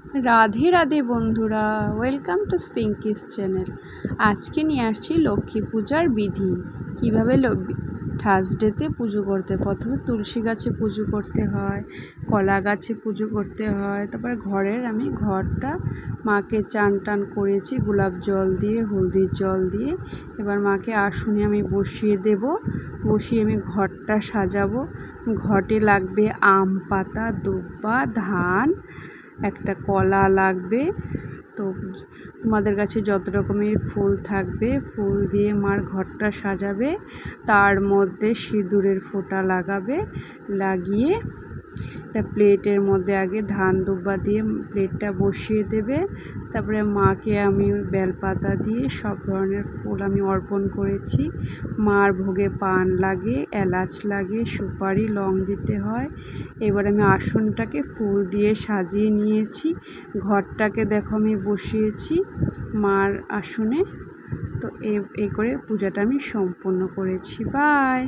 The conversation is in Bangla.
রাধে রাধে বন্ধুরা, ওয়েলকাম টু স্পিঙ্কিস চ্যানেল। আজকে নিয়ে আসছি লক্ষ্মী পূজার বিধি। কীভাবে থার্সডেতে পুজো করতে, প্রথমে তুলসী গাছে পুজো করতে হয়, কলা গাছে পুজো করতে হয়। তারপরে আমি ঘরটা মাকে চান টান করেছি গোলাপ জল দিয়ে, হলদির জল দিয়ে। এবার মাকে আসনে আমি বসিয়ে দেব, বসিয়ে আমি ঘরটা সাজাবো। ঘটে লাগবে আম পাতা, দুব্বা, ধান, একটা কলা লাগবে। তো তোমাদের কাছে যত রকমের ফুল থাকবে ফুল দিয়ে মার ঘরটা সাজাবে। তার মধ্যে সিঁদুরের ফোঁটা লাগাবে, লাগিয়ে একটা প্লেটের মধ্যে আগে ধান দুব্বা দিয়ে প্লেটটা বসিয়ে দেবে। তারপরে মাকে আমি বেলপাতা দিয়ে সব ধরনের ফুল আমি অর্পণ করেছি। মার ভোগে পান লাগে, এলাচ লাগে, সুপারি, লং দিতে হয়। এবার আমি আসনটাকে ফুল দিয়ে সাজিয়ে নিয়েছি। ঘরটাকে দেখো আমি বসিয়েছি মার আসনে। তো এই করে পূজাটা আমি সম্পূর্ণ করেছি। বাই।